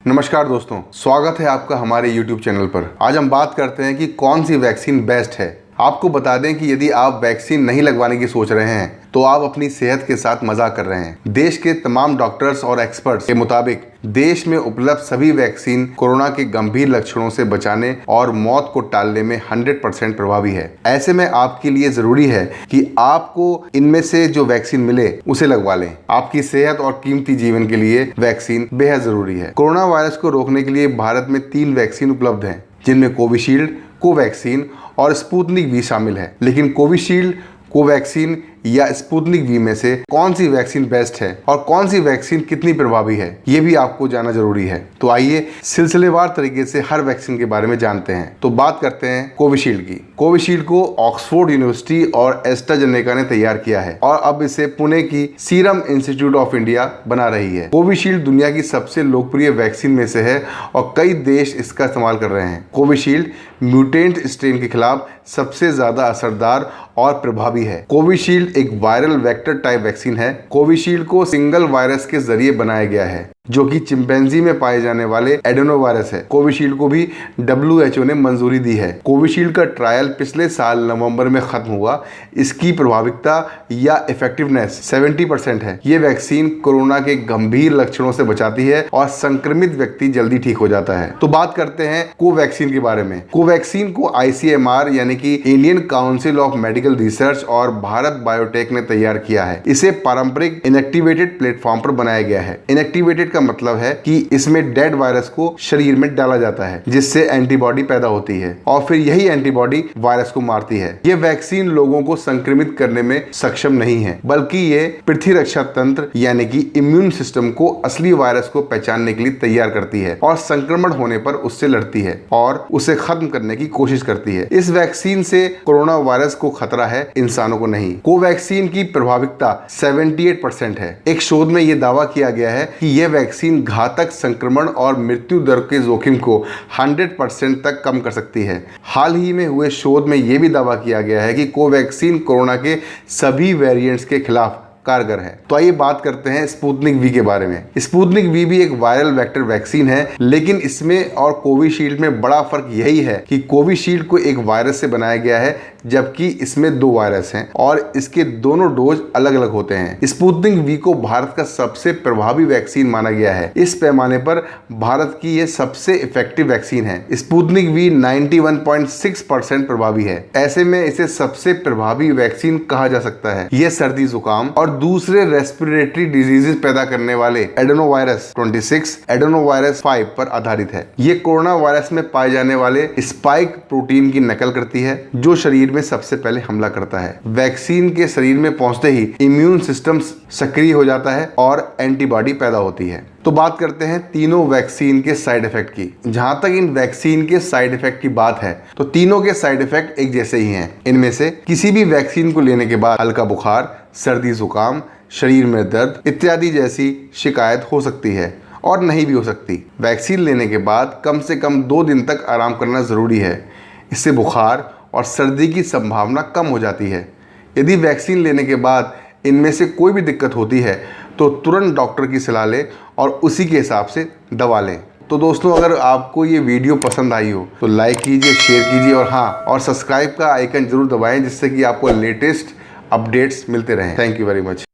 नमस्कार दोस्तों, स्वागत है आपका हमारे YouTube चैनल पर। आज हम बात करते हैं कि कौन सी वैक्सीन बेस्ट है। आपको बता दें कि यदि आप वैक्सीन नहीं लगवाने की सोच रहे हैं तो आप अपनी सेहत के साथ मजाक कर रहे हैं। देश के तमाम डॉक्टर्स और एक्सपर्ट्स के मुताबिक देश में उपलब्ध सभी वैक्सीन कोरोना के गंभीर लक्षणों से बचाने और मौत को टालने में 100% प्रभावी है। ऐसे में आपके लिए जरूरी है कि आपको इनमें से जो वैक्सीन मिले उसे लगवा लें। आपकी सेहत और कीमती जीवन के लिए वैक्सीन बेहद जरूरी है। कोरोना वायरस को रोकने के लिए भारत में 3 वैक्सीन उपलब्ध हैं, जिनमें कोविशील्ड, कोवैक्सीन और स्पुतनिक वी शामिल है। लेकिन कोविशील्ड, कोवैक्सीन या स्पुतनिक वी में से कौन सी वैक्सीन बेस्ट है और कौन सी वैक्सीन कितनी प्रभावी है, ये भी आपको जानना जरूरी है। तो आइए सिलसिलेवार तरीके से हर वैक्सीन के बारे में जानते हैं। तो बात करते हैं कोविशील्ड की। कोविशील्ड को ऑक्सफोर्ड यूनिवर्सिटी और एस्ट्राजेनेका ने तैयार किया है और अब इसे पुणे की सीरम इंस्टीट्यूट ऑफ इंडिया बना रही है। कोविशील्ड दुनिया की सबसे लोकप्रिय वैक्सीन में से है और कई देश इसका इस्तेमाल कर रहे हैं। कोविशील्ड म्यूटेंट स्ट्रेन के खिलाफ सबसे ज्यादा असरदार और प्रभावी है। कोविशील्ड एक वायरल वेक्टर टाइप वैक्सीन है। कोविशील्ड को सिंगल वायरस के जरिए बनाया गया है, जो कि चिंपैंजी में पाए जाने वाले एडेनो वायरस है। कोविशील्ड को भी WHO ने मंजूरी दी है। कोविशील्ड का ट्रायल पिछले साल नवंबर में खत्म हुआ। इसकी प्रभाविकता या इफेक्टिवनेस 70% है। ये वैक्सीन कोरोना के गंभीर लक्षणों से बचाती है और संक्रमित व्यक्ति जल्दी ठीक हो जाता है। तो बात करते हैं कोवैक्सीन के बारे में। कोवैक्सीन को ICMR यानी कि Indian council of medical research और भारत बायोटेक ने तैयार किया है। इसे पारंपरिक इनएक्टिवेटेड प्लेटफॉर्म पर बनाया गया है। इनएक्टिवेटेड का मतलब है कि इसमें डेड वायरस को शरीर में डाला जाता है, जिससे एंटीबॉडी पैदा होती है और फिर यही एंटीबॉडी वायरस को मारती है। ये वैक्सीन लोगों को संक्रमित करने में सक्षम नहीं है, बल्कि ये प्रतिरक्षा तंत्र यानी कि इम्यून सिस्टम को असली वायरस को पहचानने के लिए तैयार करती है और संक्रमण होने पर उससे लड़ती है और उसे खत्म करने की कोशिश करती है। इस वैक्सीन से कोरोना वायरस को खतरा है, इंसानों को नहीं। कोवैक्सीन की प्रभाविकता 78% है। एक शोध में यह दावा किया गया है कि यह वैक्सीन घातक संक्रमण और मृत्यु दर के जोखिम को 100% तक कम कर सकती है। हाल ही में हुए शोध में यह भी दावा किया गया है कि कोवैक्सीन कोरोना के सभी वेरिएंट्स के खिलाफ कारगर है। तो आइए बात करते हैं स्पुतनिक वी के बारे में। स्पुतनिक वी भी एक वायरल वेक्टर वैक्सीन है, लेकिन इसमें और कोविशील्ड में बड़ा फर्क यही है कि कोविशील्ड को एक वायरस से बनाया गया है, जबकि इसमें 2 वायरस हैं और इसके दोनों डोज अलग अलग होते हैं। स्पुतनिक वी को भारत का सबसे प्रभावी वैक्सीन माना गया है। इस पैमाने पर भारत की यह सबसे इफेक्टिव वैक्सीन है। स्पुतनिक वी 91.6% प्रभावी है। ऐसे में इसे सबसे प्रभावी वैक्सीन कहा जा सकता है। यह सर्दी जुकाम और दूसरे रेस्पिरेटरी डिजीजेस पैदा करने वाले एडेनोवायरस 26, एडेनोवायरस 5 पर आधारित है। ये कोरोना वायरस में पाए जाने वाले स्पाइक प्रोटीन की नकल करती है, जो शरीर में सबसे पहले हमला करता है। वैक्सीन के शरीर में पहुंचते ही इम्यून सिस्टम सक्रिय हो जाता है और एंटीबॉडी पैदा होती है। तो बात करते हैं तीनों वैक्सीन के साइड इफेक्ट की। जहां तक इन वैक्सीन के साइड इफेक्ट की बात है तो तीनों के साइड इफेक्ट एक जैसे ही हैं। इनमें से किसी भी वैक्सीन को लेने के बाद हल्का बुखार, सर्दी जुकाम, शरीर में दर्द इत्यादि जैसी शिकायत हो सकती है और नहीं भी हो सकती। वैक्सीन लेने के बाद कम से कम 2 दिन तक आराम करना जरूरी है। इससे बुखार और सर्दी की संभावना कम हो जाती है। यदि वैक्सीन लेने के बाद इनमें से कोई भी दिक्कत होती है तो तुरंत डॉक्टर की सलाह लें और उसी के हिसाब से दवा लें। तो दोस्तों, अगर आपको ये वीडियो पसंद आई हो तो लाइक कीजिए, शेयर कीजिए और हाँ, और सब्सक्राइब का आइकन जरूर दबाएं, जिससे कि आपको लेटेस्ट अपडेट्स मिलते रहें। Thank you very much.